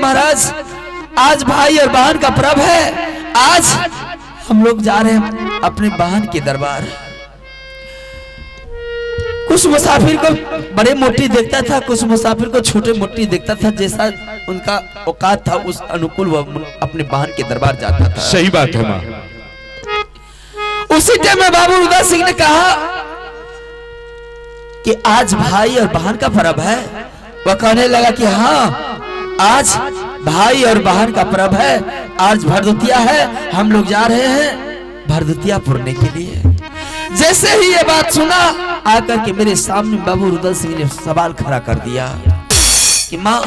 महाराज, आज भाई और बहन का पर्व है। आज हम लोग जा रहे हैं अपने बहन के दरबार। कुछ मुसाफिर को बड़े मोटी देखता था, कुछ मुसाफिर को छोटे मोटी देखता था। जैसा उनका औकात था उस अनुकूल वो अपने बहन के दरबार जाता था। सही बात है माँ। उसी टाइम में बाबू रुदा सिंह ने कहा कि आज भाई और बहन का पर्व है। वह कहने लगा कि हाँ, आज भाई और बहन का पर्व है, आज भरदुतिया है, हम लोग जा रहे हैं भरदुतिया पुरने के लिए। जैसे ही ये बात सुना, आकर के मेरे सामने बाबू रुदल सिंह ने सवाल खड़ा कर दिया कि माँ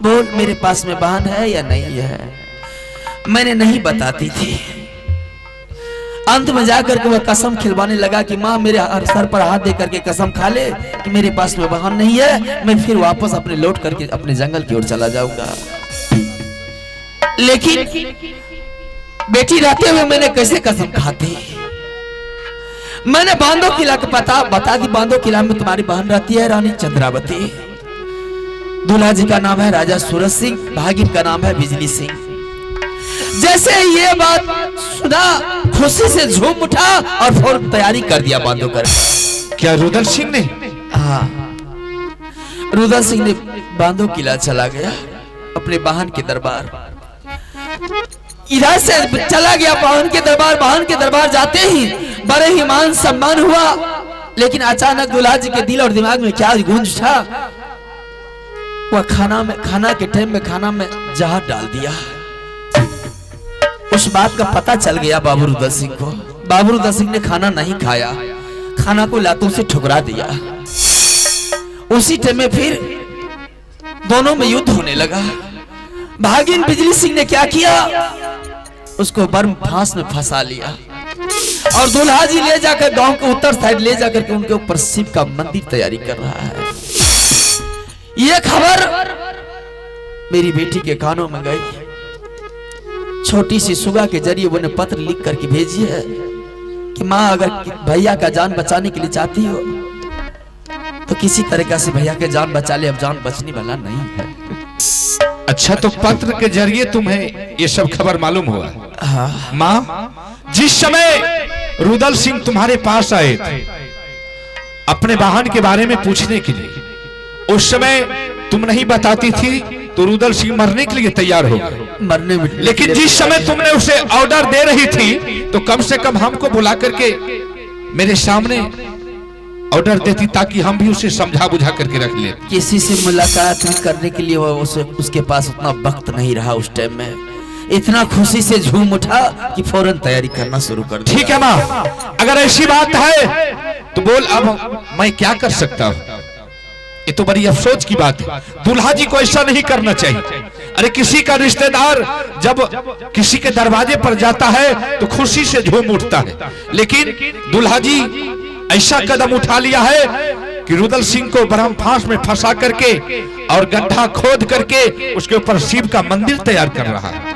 बोल, मेरे पास में बहन है या नहीं है? मैंने नहीं बताती थी। अंत में जाकर के वह कसम खिलवाने लगा कि माँ मेरे सर पर हाथ दे करके कसम खा ले कि मेरे पास में बहन नहीं है, मैं फिर वापस अपने लौट करके अपने जंगल की ओर चला जाऊंगा। लेकिन बेटी रहते हुए मैंने कैसे कसम खाती? मैंने बांधो किला का पता बता दी। बांधो किला में तुम्हारी बहन रहती है रानी चंद्रावती। दूल्हा जी का नाम है राजा सूरज सिंह, भागिन का नाम है बिजली सिंह। जैसे ये बात सुना, खुशी से झूम उठा और फौरन तैयारी कर दिया बांधो कर। क्या रुदल सिंह ने? हाँ, रुदल सिंह ने बांधो किला चला गया अपने बहन के दरबार। इधर से चला गया बहन के दरबार। बहन के दरबार जाते ही बड़े ही मान सम्मान हुआ। लेकिन अचानक दूल्हा जी के दिल और दिमाग में क्या गूंज उठा, वह खाना के टाइम में खाना में जहर डाल दिया। उस बात का पता चल गया बाबू रुदल सिंह को। बाबू रुदल सिंह ने खाना नहीं खाया, खाना को लातों से ठुकरा दिया। उसी टाइम में फिर दोनों में युद्ध होने लगा। भागिन बिजली सिंह ने क्या किया, उसको बर्म फांस में फंसा लिया और दूल्हा जी ले जाकर गांव के उत्तर साइड ले जाकर के उनके ऊपर शिव का मंदिर तैयारी कर रहा है। यह खबर मेरी बेटी के कानों में गई। छोटी सी सुगा के जरिए वो ने पत्र लिख करके भेजी है कि माँ, अगर भैया का जान बचाने के लिए चाहती हो तो किसी तरीका से भैया के जान बचा ले, अब जान बचने वाला नहीं है। अच्छा, तो पत्र के जरिए तुम्हें ये सब खबर मालूम हुआ? हाँ। माँ, जिस समय रुदल सिंह तुम्हारे पास आए थे अपने बहन के बारे में पूछने के लिए, उस समय तुम नहीं बताती थी तो रुदल सिंह मरने के लिए तैयार हो गए। मरने में, लेकिन जिस समय तुमने उसे ऑर्डर दे रही थी तो कम से कम हमको बुला करके मेरे सामने ऑर्डर देती ताकि हम भी उसे समझा बुझा करके रख ले। किसी से मुलाकात करने के लिए उसके पास उतना वक्त नहीं रहा। उस टाइम में इतना खुशी से झूम उठा कि फौरन तैयारी करना शुरू कर दिया। ठीक है माँ, अगर ऐसी बात है तो बोल, अब मैं क्या कर सकता हूँ? ये तो बड़ी अफसोस की बात है। दूल्हा जी को ऐसा नहीं करना चाहिए। अरे किसी का रिश्तेदार जब किसी के दरवाजे पर जाता है तो खुशी से झूम उठता है, लेकिन दूल्हा जी ऐसा कदम उठा लिया है कि रुदल सिंह को बरहम फांस में फंसा करके और गड्ढा खोद करके उसके ऊपर शिव का मंदिर तैयार कर रहा है।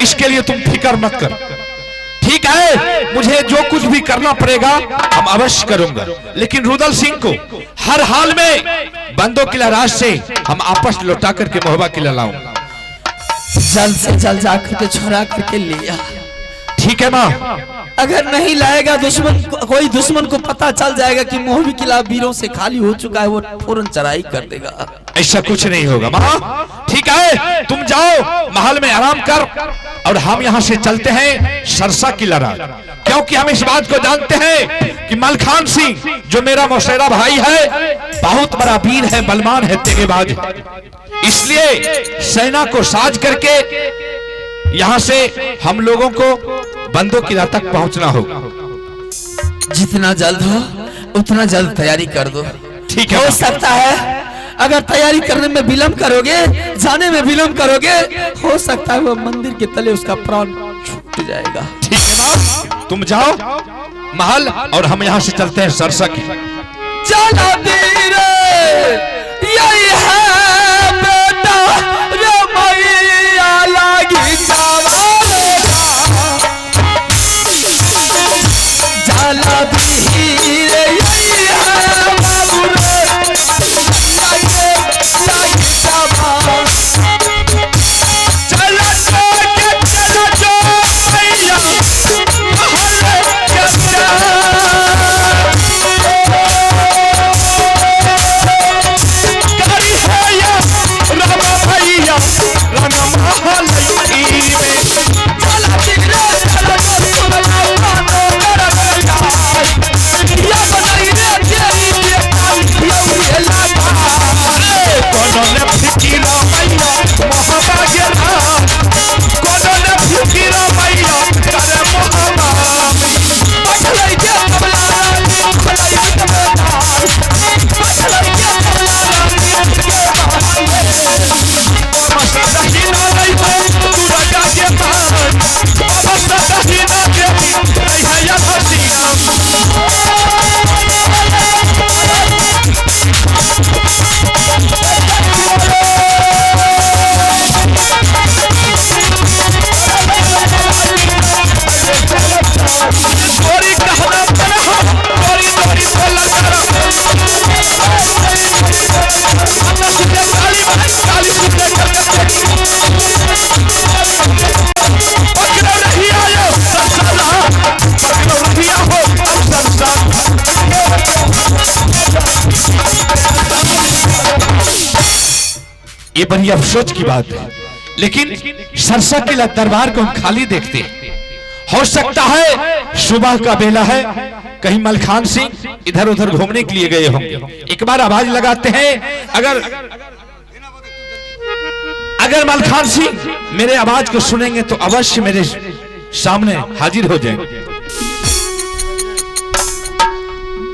इसके लिए तुम फिक्र मत कर, ठीक है, मुझे जो कुछ भी करना पड़ेगा हम अवश्य करूंगा, लेकिन रुदल सिंह को हर हाल में बंदो किला राज से हम आपस लौटा करके महोबा किला लाऊंगा। जल्द से जल्द जाकर के छोड़ा करके लिया। ठीक है माँ। अगर नहीं लाएगा कोई दुश्मन को पता चल जाएगा कि मोहबी किला वीरों से खाली हो चुका है, वो फौरन चढ़ाई कर देगा। ऐसा कुछ नहीं होगा माँ। ठीक है, तुम जाओ महल में आराम कर और हम यहाँ से चलते हैं सरसा किला राज, क्योंकि हम इस बात को जानते हैं कि मलखान सिंह जो मेरा मौसेरा भाई है बहुत बड़ा वीर है, बलवान है, तेगेबाज है। इसलिए सेना को साज करके यहाँ से हम लोगों को बंदो किला तक पहुंचना होगा। जितना जल्द हो उतना जल्द तैयारी कर दो। ठीक है। हो सकता है अगर तैयारी करने में विलंब करोगे, जाने में विलंब करोगे, हो सकता है वो मंदिर के तले उसका प्राण छूट जाएगा। ठीक है माँ, तुम जाओ महल और हम यहाँ से चलते हैं सरसा की। चलो धीरे, यही है बेटा रे मैया लागी जाला धीरे, यही है बाबू रे लागी जावा। ये बड़ी अफसोस की बात है, लेकिन सरसा किला दरबार को हम खाली देखते हैं। हो सकता है सुबह का बेला है, कहीं मलखान सिंह इधर उधर घूमने के लिए गए होंगे। एक बार आवाज लगाते हैं, अगर मलखान सिंह मेरे आवाज को सुनेंगे तो अवश्य मेरे सामने हाजिर हो जाएंगे।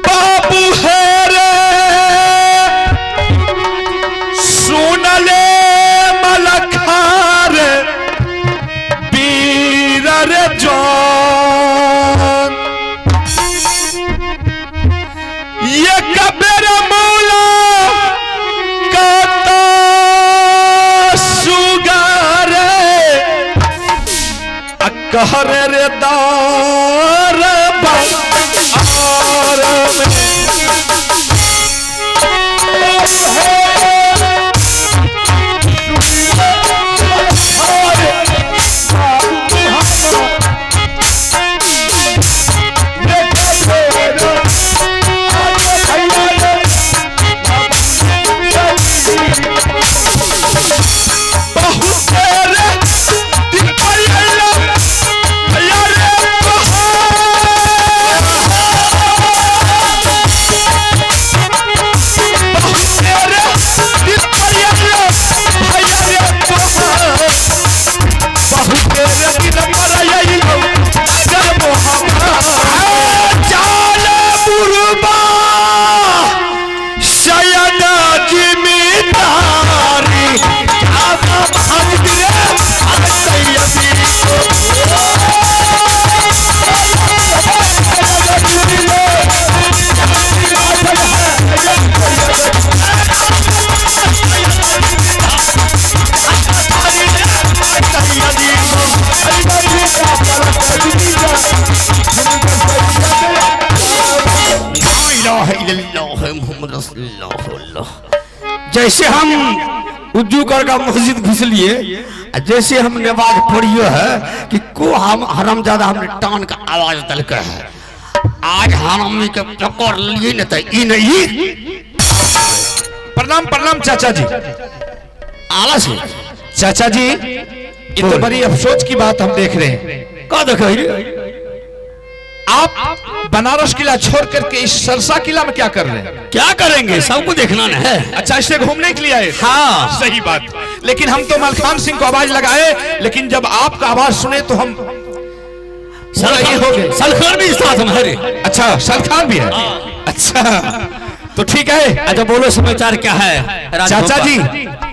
बाबू है रे सुन ले मलखार वीर रे जान, ये कबीर मौला का सुगार कहर रे दा जैसे हम उज्जूगढ़ का मस्जिद घुस लिए, जैसे हम नमाज पढ़ियो है कि को हम हरामजादा हमने टान का आवाज दलके है, आज हरामी के पकड़ लिए न तो ई नहीं। प्रणाम प्रणाम चाचा जी। आलस है चाचा जी, ये तो बड़ी अफसोस की बात हम देख रहे हैं। का देख रही? आप बनारस किला छोड़ करके इस सरसा किला में क्या कर रहे हैं? क्या करेंगे, सबको देखना न है। अच्छा, इससे घूमने के लिए आए? हाँ सही बात। लेकिन हम तो मलखान सिंह को आवाज लगाए, लेकिन जब आपका आवाज सुने तो हम ये हो गए। सलखान भी साथ में है। अच्छा, सलखान भी है। अच्छा, तो ठीक है। अच्छा बोलो, समाचार क्या है? चाचा जी,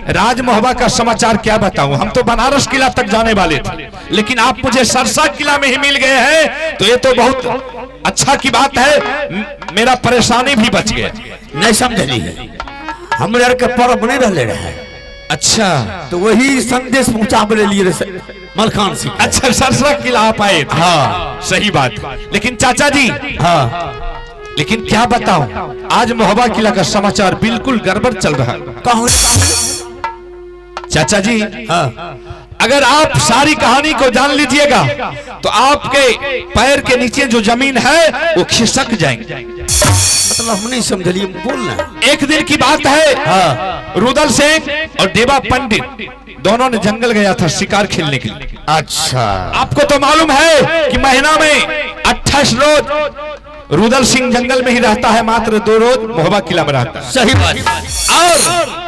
राजमहबा का समाचार क्या बताऊं? हम तो बनारस किला तक जाने वाले थे, लेकिन आप मुझे सरसा किला में ही मिल गए हैं, तो ये तो बहुत अच्छा की बात है। मेरा परेशानी भी बच गया। नहीं समझली है, हमरे के पर्व नहीं रहले रहे। अच्छा, तो वही संदेश पहुंचावे लिए मलखान सिंह। अच्छा, सरसा किला आप आए थे। हाँ सही बात। लेकिन चाचा जी, हाँ, लेकिन क्या बताऊं, आज मोहबा किला का समाचार बिल्कुल गड़बड़ चल रहा है। कहो चाचा जी, हाँ, अगर आप सारी कहानी को जान लीजिएगा तो आपके पैर के नीचे जो जमीन है वो खिसक जाएंगे। मतलब हम नहीं समझलिए, बोलना। एक दिन की बात है, हाँ, रुदल सिंह और देवा पंडित दोनों ने जंगल गया था शिकार खेलने के लिए। अच्छा, आपको तो मालूम है कि महीना में 28 रोज रुदल सिंह जंगल में ही रहता है, मात्र 2 रोज मोहबा किला में रहता है। सही बात। और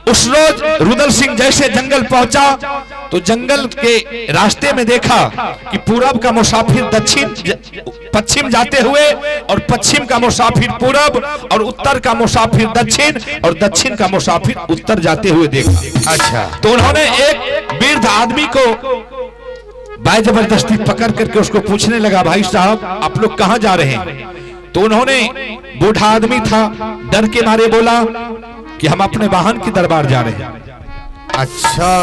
उस रोज रुदल सिंह जैसे जंगल पहुंचा तो जंगल के रास्ते में देखा कि पूरब का मुसाफिर पश्चिम जाते हुए, और पश्चिम का मुसाफिर पूरब, और उत्तर का मुसाफिर दक्षिण, और दक्षिण का मुसाफिर उत्तर जाते हुए देखा। अच्छा, तो उन्होंने एक वृद्ध आदमी को बाय जबरदस्ती पकड़ करके उसको पूछने लगा, भाई साहब आप लोग कहां जा रहे हैं? तो उन्होंने, बूढ़ा आदमी था, डर के मारे बोला कि हम अपने वाहन की दरबार जा रहे हैं। अच्छा,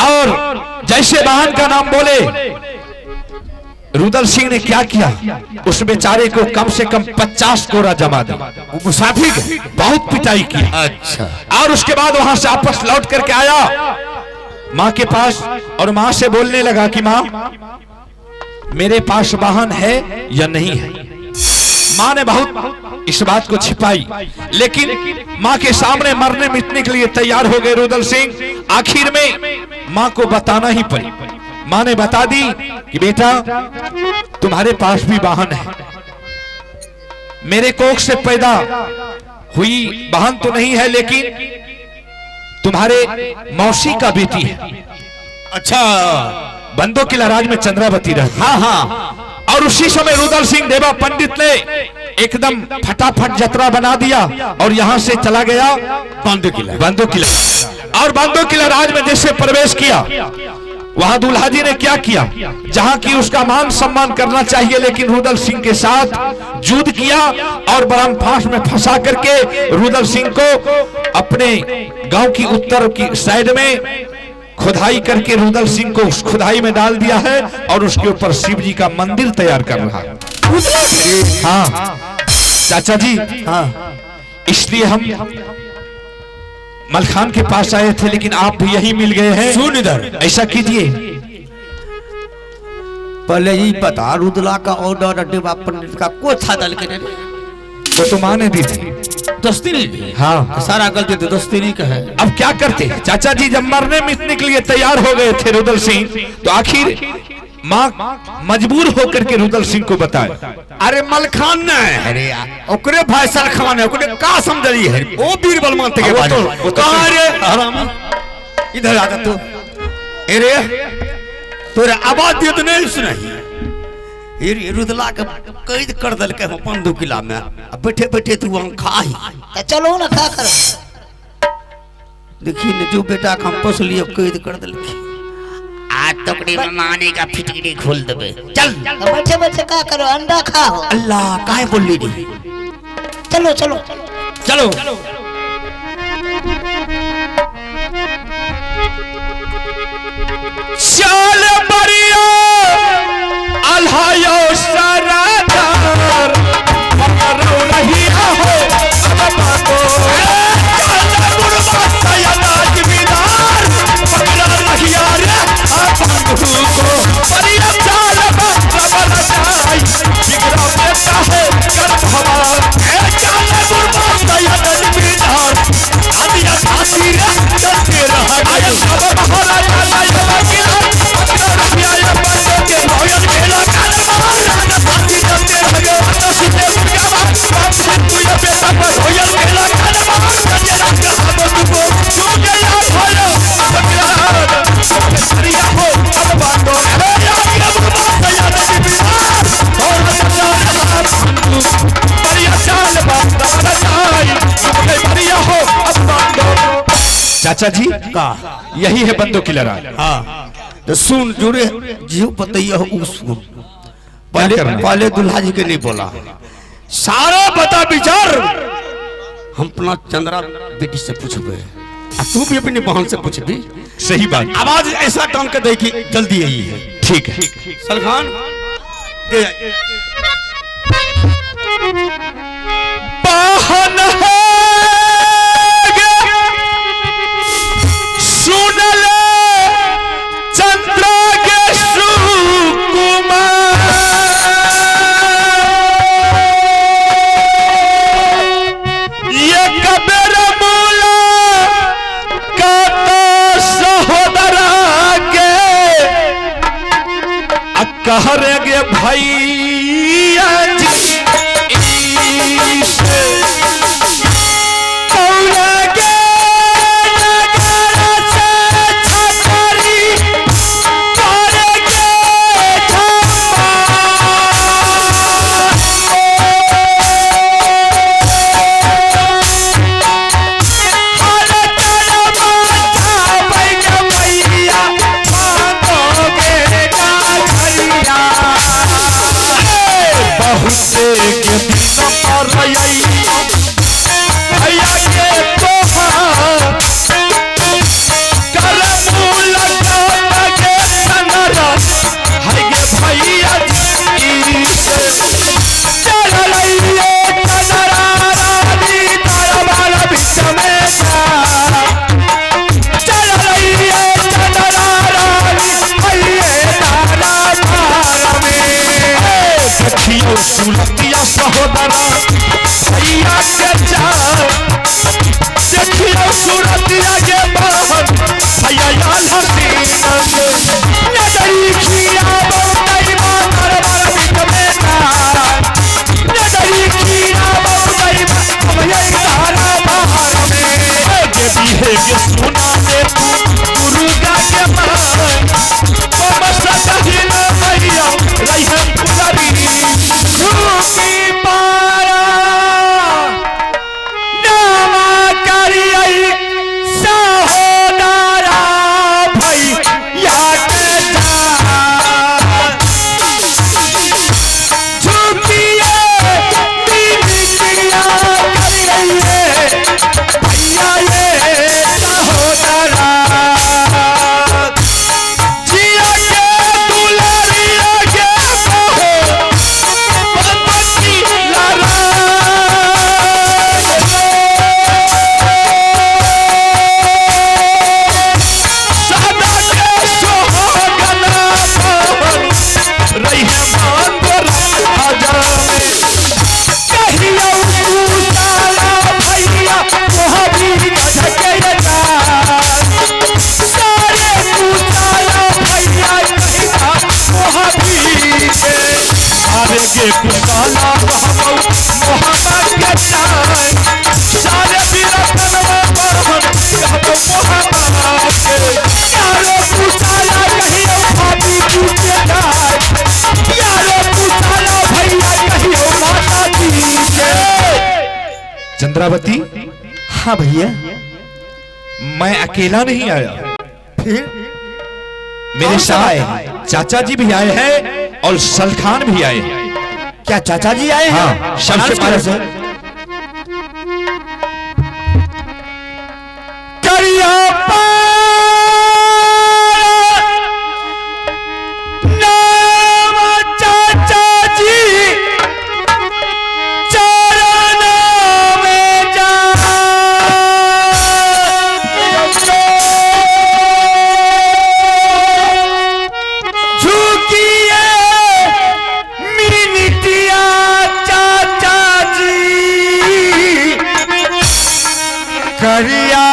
और जैसे वाहन का नाम बोले, रुदल सिंह ने क्या किया, उस बेचारे को कम से कम 50 कोरा जमा दिया। मुसाफिर बहुत पिटाई की। अच्छा, और उसके बाद वहां से वापस लौट करके आया माँ के पास, और माँ से बोलने लगा कि माँ, मेरे पास वाहन है या नहीं है। माँ ने बहुत इस बात को छिपाई, लेकिन माँ के सामने मरने मिटने के लिए तैयार हो गए रुदल सिंह। आखिर में माँ को बताना ही पड़ी। माँ ने बता दी कि बेटा, तुम्हारे पास भी वाहन है, मेरे कोख से पैदा हुई वाहन तो नहीं है, लेकिन तुम्हारे मौसी का बेटी है। अच्छा, बंदो किला राज में चंद्रावती रहती। हाँ हाँ। और उसी समय रुदल सिंह देवा पंडित ने एकदम फटाफट जतरा बना दिया और यहाँ से चला गया बंदो किला। और बंदो किला राज में जैसे प्रवेश किया, वहां दूल्हा जी ने क्या किया, जहां की उसका मान सम्मान करना चाहिए, लेकिन रुदल सिंह के साथ युद्ध किया और बरम फांस में फंसा करके रुदल सिंह को अपने गांव की उत्तर की साइड में खुदाई करके रुदल सिंह को उस खुदाई में डाल दिया है और उसके ऊपर शिव जी का मंदिर तैयार कर रहा है। हाँ चाचा जी, हाँ, इसलिए हम मलखान के पास आए थे, लेकिन आप भी यही मिल गए हैं। सुन इधर, ऐसा कीजिए, पहले ही पता रुदला का ऑर्डर देवा पंडित का को था दल के वो तो माँ ने दी थी। दोस्ती, हाँ, सारा गलती तो दोस्ती का है। अब क्या करते चाचा जी, जब मरने मिटने के लिए तैयार हो गए थे रुदल सिंह, तो आखिर माँ मजबूर होकर के रुदल सिंह को बताया, अरे मलखान ने अरे ओकरे भाई सलखान है, ओकरे का समझली है, वो बीर बलमान के बारे में कहां रे हराम, इधर आ तू। अरे तोरे आवाज दियो तो नहीं सुनाई। ये रुदला के कैद कर दल के अपन दो किला में, अब बैठे बैठे तू वहां खाही, तो चलो ना खा कर। देखिए ने जो बेटा हम पोस लिए कैद कर दल के, आज टुकड़ी में माने का फिटकड़ी खोल देबे। चल तो बैठे बैठे का करो, अंडा खाओ। अल्लाह काहे बोली दी, चलो चलो चलो चल बरिया अल्हायो सरादार मरो रही हो अब तो चाचा जी का यही है बंदों की लड़ाई। हाँ तो सुन जुड़े जीव बताइए सुन पहले करना है? पहले दुल्हा जी के नहीं बोला सारा बता विचार हम अपना चंद्रा बेटी से पूछबे तू भी अपनी बहन से पूछबी। सही बात। आवाज ऐसा टान के दे कि जल्दी यही है। ठीक है। सलखान दे बहन सुन ले चंद्र के सुकुमार ये कबर मूला का तो सहोदरा के कह गे भैया जी सुलतिया सहोदरा भैया के जान देखियो सुरतिया के बहन भैया याल हसीना के नदरी खिया बहुतई मार मार बिच में ना नदरी खिया बहुतई भैया तारा बाहर में जे भी है के सुना दे मुर्गा के मान बमसा कहिना भैया रही पुजारी झूठी पारा नामा करियै सहोदरा भैया के जान झूठिए बिनतिया करियै भैया ये सहोदरा जिया के दुलारिया के के कुशाला बहबौ मोहब्बत के चाय सारे बिरतनवा बहन कहबो मोहब्बत के यारो कुशाला कहियो भाभी जी के गाय यारो कुशाला भैया कहियो माता जी के। चंद्रावती हाँ भैया मैं अकेला नहीं आया, फिर मेरे साथ चाचा जी भी आए हैं और सलखान भी आए हैं। क्या चाचा जी आए हैं? हाँ, सबसे पहले से करिया नाम चाचा जी चरण में जा झुकिए मिनटिया चाचा जी करिया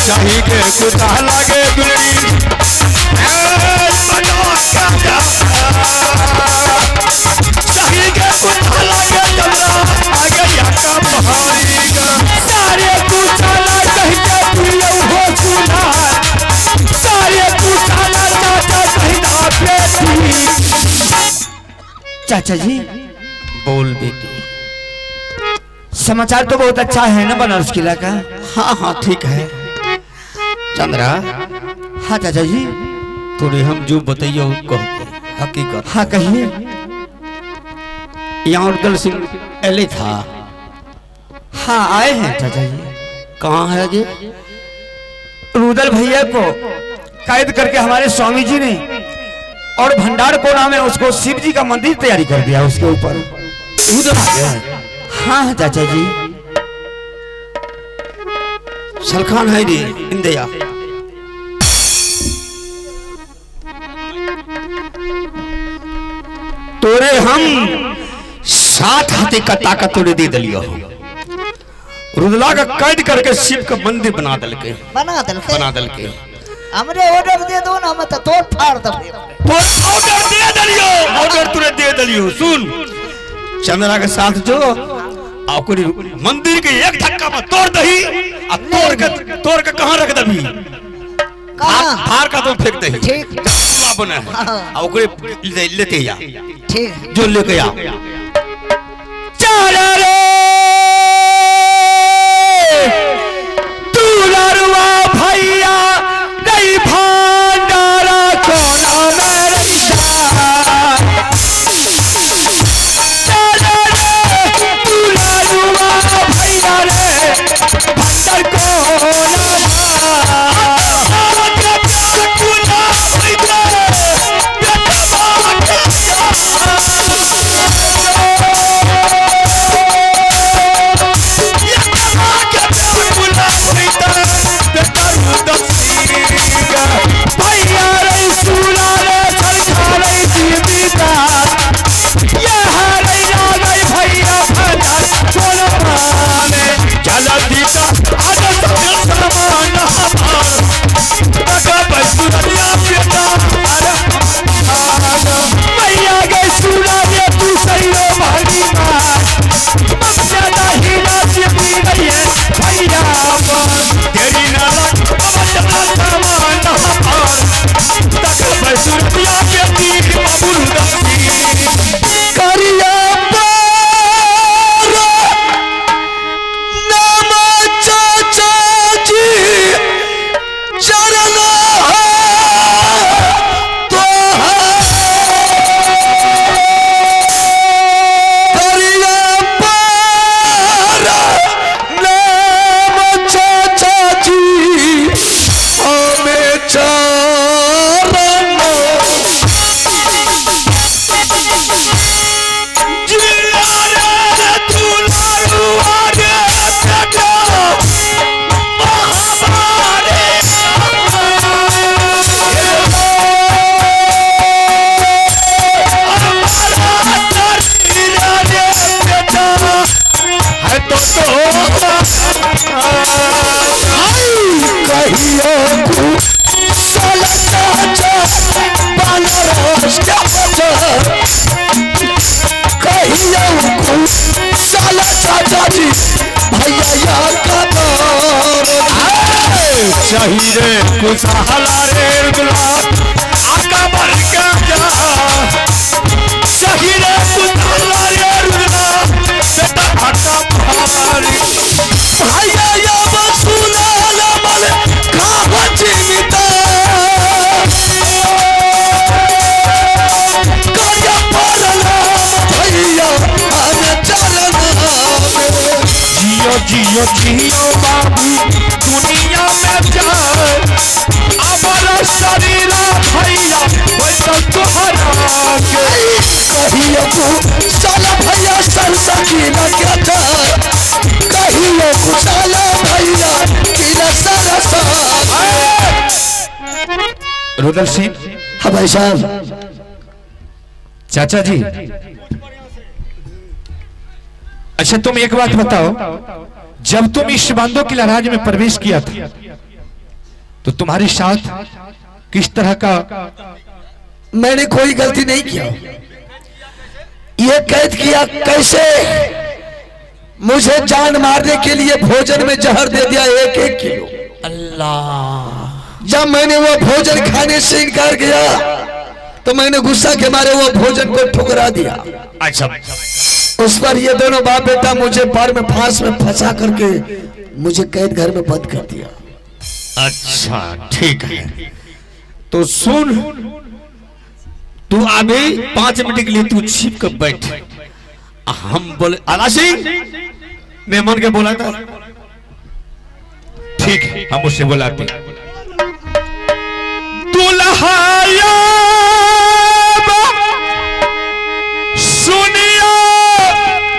चाही के कुता लागे दुलड़ी चाही के कुता लागे चंदा आगे या का पहाड़ी का सारे कुचाला कहिया पियो हो सुना सारे कुचाला चाचा कहिना बेटी। चाचा जी बोल बेटी। समाचार तो बहुत अच्छा है ना बनारस किला का। हाँ हाँ ठीक है चंद्रा। हाँ चाचा जी तोरे हम जो बताइयो कहते हकीकत। हाँ कहिए। यहाँ रुदल सिंह एले था। हाँ आए हैं चाचा जी। कहाँ है ये? रुदल भैया को कैद करके हमारे स्वामी जी ने और भंडार कोना में उसको शिव जी का मंदिर तैयारी कर दिया उसके ऊपर। रुदल आ गया है? हाँ चाचा जी। सलखान है रे इंदिया। तोरे हम 7 हाथी का ताकत तोरे दे दिलियो। रुदला का कैद करके शिव का मंदिर बना दल के हमरे ऑर्डर दे दो ना, मैं तो तोड़ फाड़ दब। तो ऑर्डर दे दिलियो, ऑर्डर तूने दे दिलियो। सुन चंद्रा के साथ जो आकुरी मंदिर के एक धक्का में तोड़ दही और तोड़ के कहां रख दबी? फाड़ का तो फेंक दही। ठीक बना है और ओकरे लेते या ठीक जो लेके आ चल रे तू लड़वा भैया नहीं भंडारा कोना में रैसा। चल रे तू लड़वा भैया रे भंडार कोना चाहिए कुशाला रे रुदला आका भर के जा। चाहिए कुशाला रे रुदला बेटा आका भारी भैया या बसुला लमल खावा जीविता कया परला भैया आने चलना। जियो जियो जियो बाबू दुनिया में जाए हमारा शरीर भैया बैठल तुहरा के कहियो को साला भैया सरसा की लगे जाए कहियो को साला भैया की सरसा। रुदल सिंह। हाँ भाई साहब। चाचा जी अच्छा तुम एक बात बताओ, जब तुम इस बांदो किला राज्य में प्रवेश किया था तो तुम्हारी साथ किस तरह का? मैंने कोई गलती नहीं किया। ये कैद किया कैसे? मुझे जान मारने के लिए भोजन में जहर दे दिया 1-1 किलो। अल्लाह। जब मैंने वो भोजन खाने से इनकार किया तो मैंने गुस्सा के मारे वो भोजन को ठुकरा दिया। अच्छा, उस पर ये दोनों बाप बेटा मुझे पैर में फांस में फंसा करके मुझे कैद घर में बंद कर दिया। अच्छा ठीक है, तो सुन, तू अभी 5 मिनट के लिए तू छिप कर बैठ। हम बोले आला सिंह मेहमान के बोला था, ठीक है, हम उससे बुलाते हैं।